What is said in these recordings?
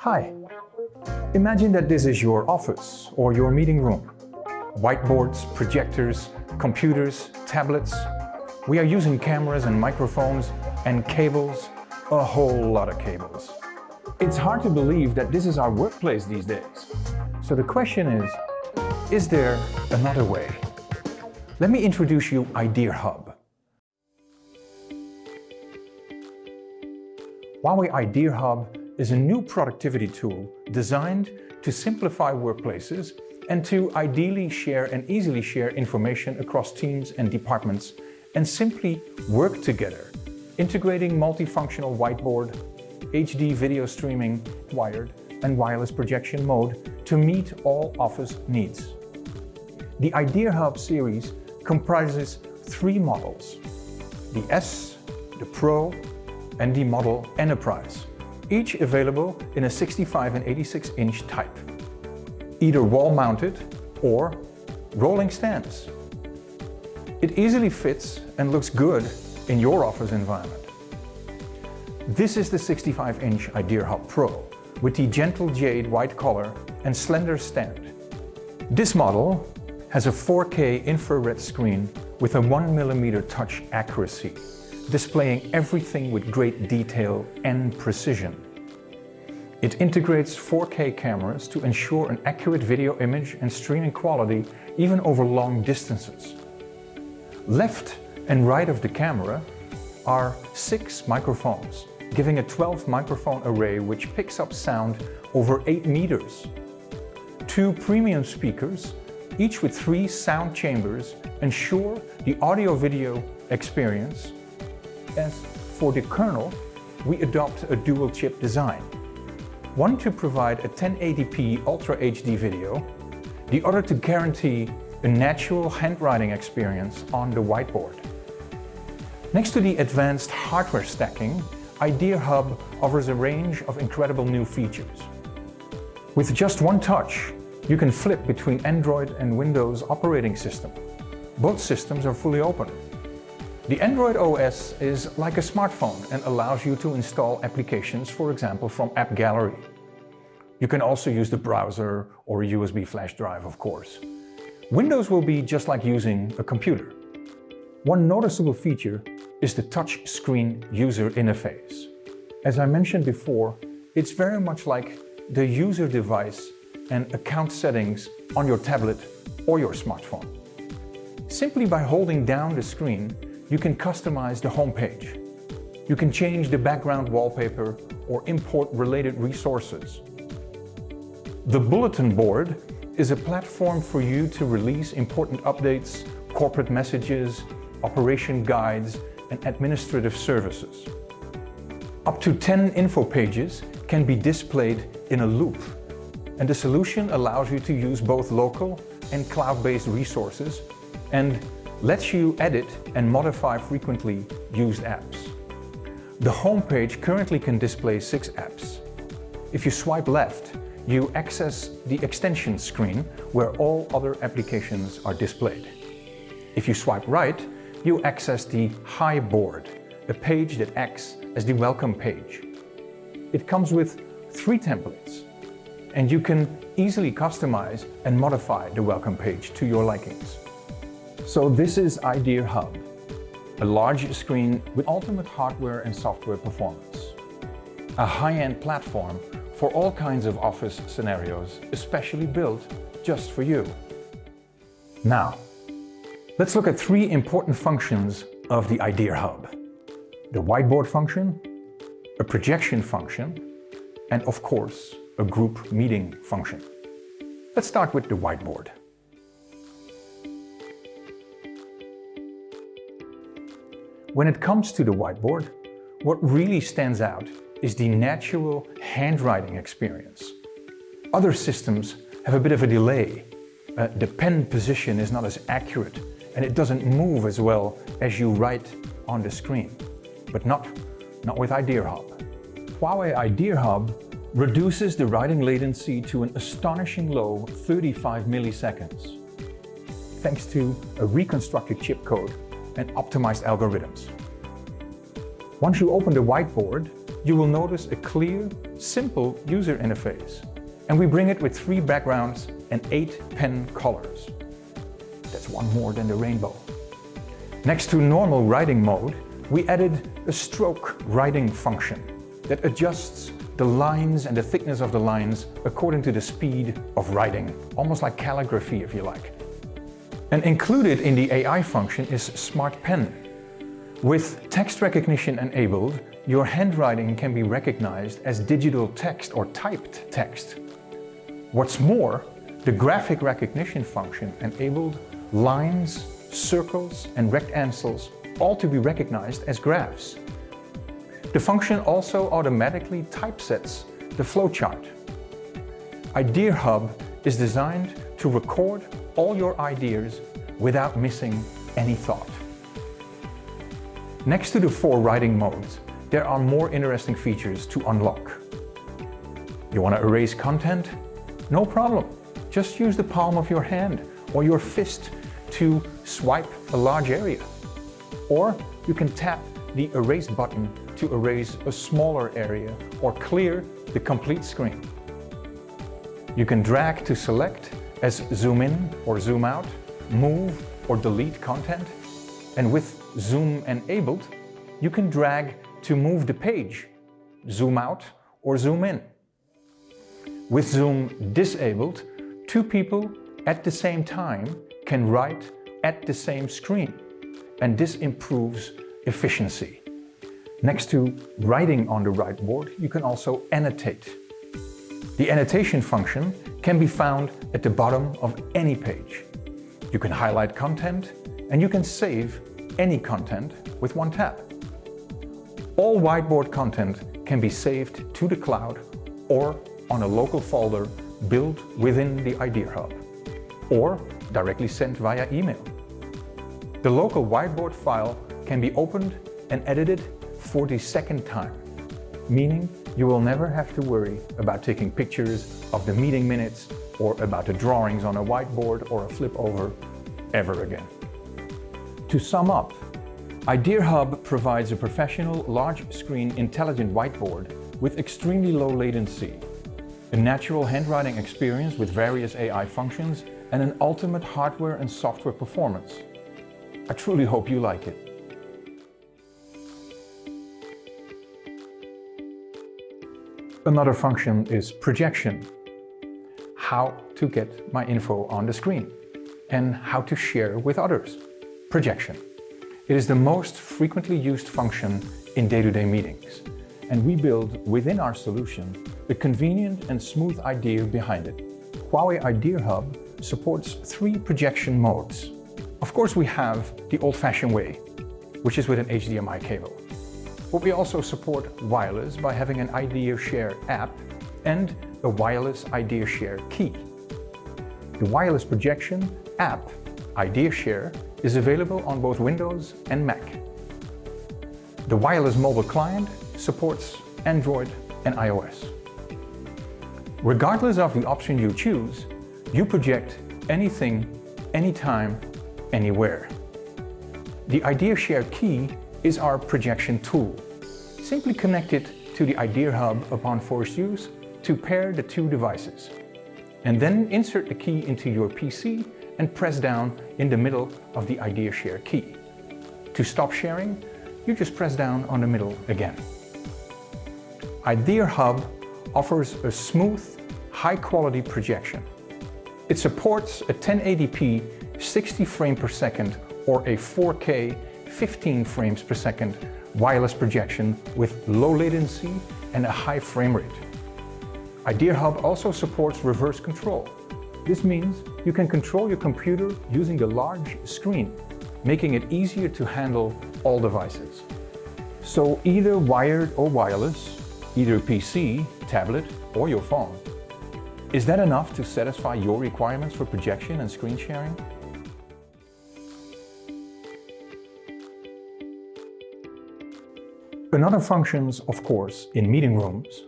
Hi. Imagine that this is your office or your meeting room. Whiteboards, projectors, computers, tablets. We are using cameras and microphones and cables, a whole lot of cables. It's hard to believe that this is our workplace these days. So the question is there another way? Let me introduce you IdeaHub. HUAWEI IdeaHub is a new productivity tool designed to simplify workplaces and to ideally share and easily share information across teams and departments and simply work together, integrating multifunctional whiteboard, HD video streaming, wired and wireless projection mode to meet all office needs. The IdeaHub series comprises 3 models: the S, the Pro, and the Model Enterprise, each available in a 65 and 86-inch type, either wall-mounted or rolling stands. It easily fits and looks good in your office environment. This is the 65-inch IdeaHub Pro with the gentle jade white color and slender stand. This model has a 4K infrared screen with a 1mm touch accuracy, displaying everything with great detail and precision. It integrates 4K cameras to ensure an accurate video image and streaming quality even over long distances. Left and right of the camera are 6 microphones, giving a 12 microphone array which picks up sound over 8 meters. 2 premium speakers, each with 3 sound chambers, ensure the audio-video experience. As for the kernel, we adopt a dual-chip design. One to provide a 1080p Ultra HD video, the other to guarantee a natural handwriting experience on the whiteboard. Next to the advanced hardware stacking, IdeaHub offers a range of incredible new features. With just one touch, you can flip between Android and Windows operating system. Both systems are fully open. The Android OS is like a smartphone and allows you to install applications, for example, from App Gallery. You can also use the browser or a USB flash drive, of course. Windows will be just like using a computer. One noticeable feature is the touch screen user interface. As I mentioned before, it's very much like the user device and account settings on your tablet or your smartphone. Simply by holding down the screen, you can customize the home page. You can change the background wallpaper or import related resources. The bulletin board is a platform for you to release important updates, corporate messages, operation guides, and administrative services. Up to 10 info pages can be displayed in a loop, and the solution allows you to use both local and cloud-based resources and lets you edit and modify frequently used apps. The home page currently can display 6 apps. If you swipe left, you access the extension screen where all other applications are displayed. If you swipe right, you access the Hi board, a page that acts as the welcome page. It comes with 3 templates, and you can easily customize and modify the welcome page to your likings. So this is IdeaHub, a large screen with ultimate hardware and software performance. A high-end platform for all kinds of office scenarios, especially built just for you. Now, let's look at 3 important functions of the IdeaHub: the whiteboard function, a projection function, and of course, a group meeting function. Let's start with the whiteboard. When it comes to the whiteboard, what really stands out is the natural handwriting experience. Other systems have a bit of a delay. The pen position is not as accurate and it doesn't move as well as you write on the screen, but not with IdeaHub. HUAWEI IdeaHub reduces the writing latency to an astonishing low 35 milliseconds, thanks to a reconstructed chip code and optimized algorithms. Once you open the whiteboard, you will notice a clear, simple user interface. And we bring it with 3 backgrounds and 8 pen colors. That's one more than the rainbow. Next to normal writing mode, we added a stroke writing function that adjusts the lines and the thickness of the lines according to the speed of writing, almost like calligraphy if you like. And included in the AI function is Smart Pen. With text recognition enabled, your handwriting can be recognized as digital text or typed text. What's more, the graphic recognition function enabled lines, circles and rectangles all to be recognized as graphs. The function also automatically typesets the flowchart. IdeaHub is designed to record all your ideas without missing any thought. Next to the 4 writing modes, there are more interesting features to unlock. You want to erase content? No problem. Just use the palm of your hand or your fist to swipe a large area. Or you can tap the erase button to erase a smaller area or clear the complete screen. You can drag to select as zoom in or zoom out, move or delete content. And with zoom enabled, you can drag to move the page, zoom out or zoom in. With zoom disabled, 2 people at the same time can write at the same screen, and this improves efficiency. Next to writing on the whiteboard, you can also annotate. The annotation function can be found at the bottom of any page. You can highlight content and you can save any content with one tap. All whiteboard content can be saved to the cloud or on a local folder built within the IdeaHub, or directly sent via email. The local whiteboard file can be opened and edited for the second time, meaning you will never have to worry about taking pictures of the meeting minutes or about the drawings on a whiteboard or a flip over ever again. To sum up, IdeaHub provides a professional large-screen intelligent whiteboard with extremely low latency, a natural handwriting experience with various AI functions, and an ultimate hardware and software performance. I truly hope you like it. Another function is projection. How to get my info on the screen and how to share with others. Projection. It is the most frequently used function in day-to-day meetings, and we build within our solution the convenient and smooth idea behind it. HUAWEI IdeaHub supports 3 projection modes. Of course, we have the old-fashioned way, which is with an HDMI cable. But we also support wireless by having an IdeaShare app and a wireless IdeaShare key. The wireless projection app IdeaShare is available on both Windows and Mac. The wireless mobile client supports Android and iOS. Regardless of the option you choose, you project anything, anytime, anywhere. The IdeaShare key is our projection tool. Simply connect it to the IdeaHub upon forced use to pair the 2 devices. And then insert the key into your PC and press down in the middle of the IdeaShare key. To stop sharing, you just press down on the middle again. IdeaHub offers a smooth, high-quality projection. It supports a 1080p 60 frames per second or a 4K 15 frames per second wireless projection with low latency and a high frame rate. IdeaHub also supports reverse control. This means you can control your computer using the large screen, making it easier to handle all devices. So either wired or wireless, either PC, tablet, or your phone. Is that enough to satisfy your requirements for projection and screen sharing? Another functions, of course, in meeting rooms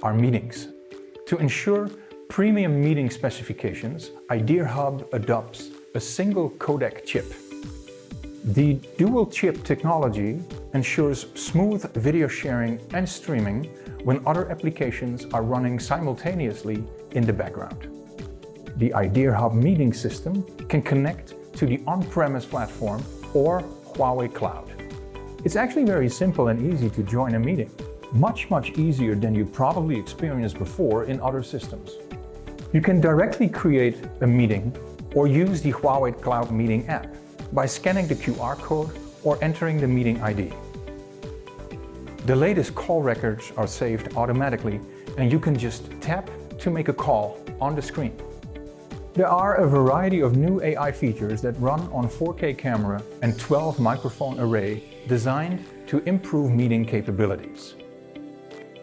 are meetings. To ensure premium meeting specifications, IdeaHub adopts a single codec chip. The dual chip technology ensures smooth video sharing and streaming when other applications are running simultaneously in the background. The IdeaHub meeting system can connect to the on-premise platform or Huawei Cloud. It's actually very simple and easy to join a meeting. Much easier than you probably experienced before in other systems. You can directly create a meeting or use the Huawei Cloud Meeting app by scanning the QR code or entering the meeting ID. The latest call records are saved automatically and you can just tap to make a call on the screen. There are a variety of new AI features that run on 4K camera and 12 microphone array designed to improve meeting capabilities.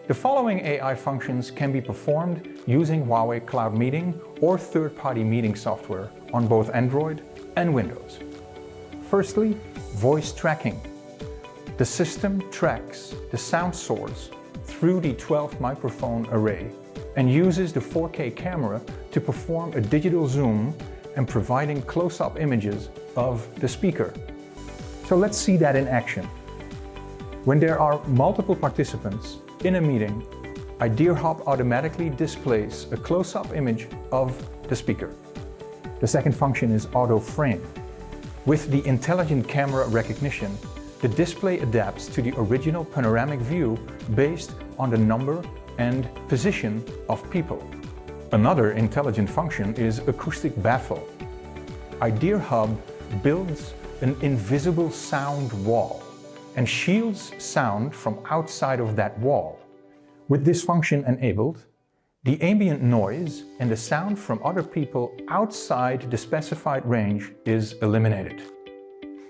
The following AI functions can be performed using Huawei Cloud Meeting or third-party meeting software on both Android and Windows. Firstly, voice tracking. The system tracks the sound source through the 12 microphone array and uses the 4K camera to perform a digital zoom and providing close-up images of the speaker. So let's see that in action. When there are multiple participants in a meeting, IdeaHub automatically displays a close-up image of the speaker. The second function is auto frame. With the intelligent camera recognition, the display adapts to the original panoramic view based on the number and position of people. Another intelligent function is acoustic baffle. IdeaHub builds an invisible sound wall and shields sound from outside of that wall. With this function enabled, the ambient noise and the sound from other people outside the specified range is eliminated.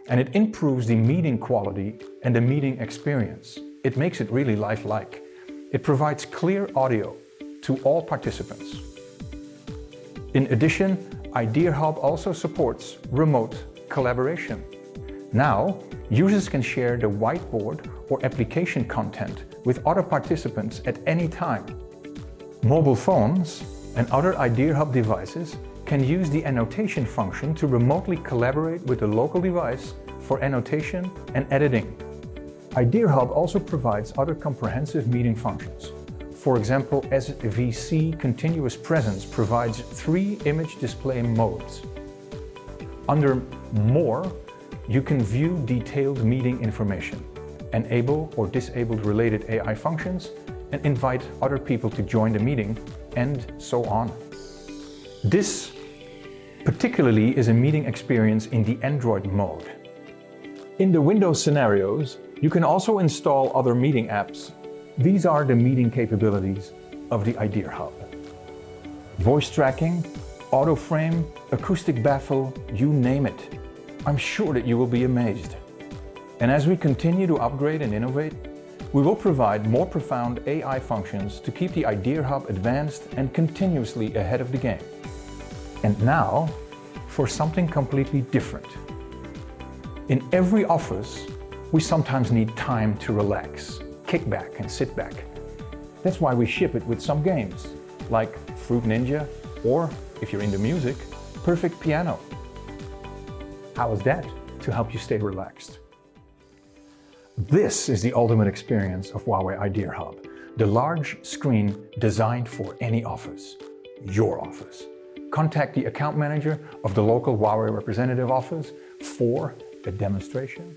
And it improves the meeting quality and the meeting experience. It makes it really lifelike. It provides clear audio to all participants. In addition, IdeaHub also supports remote collaboration. Now, users can share the whiteboard or application content with other participants at any time. Mobile phones and other IdeaHub devices can use the annotation function to remotely collaborate with the local device for annotation and editing. IdeaHub also provides other comprehensive meeting functions. For example, SVC Continuous Presence provides 3 image display modes. Under More, you can view detailed meeting information, enable or disable related AI functions, and invite other people to join the meeting, and so on. This particularly is a meeting experience in the Android mode. In the Windows scenarios, you can also install other meeting apps. These are the meeting capabilities of the IdeaHub. Voice tracking, auto frame, acoustic baffle, you name it. I'm sure that you will be amazed. And as we continue to upgrade and innovate, we will provide more profound AI functions to keep the IdeaHub advanced and continuously ahead of the game. And now, for something completely different. In every office, we sometimes need time to relax, kick back and sit back. That's why we ship it with some games, like Fruit Ninja, or, if you're into music, Perfect Piano. How is that to help you stay relaxed? This is the ultimate experience of Huawei IdeaHub, the large screen designed for any office, your office. Contact the account manager of the local Huawei representative office for a demonstration.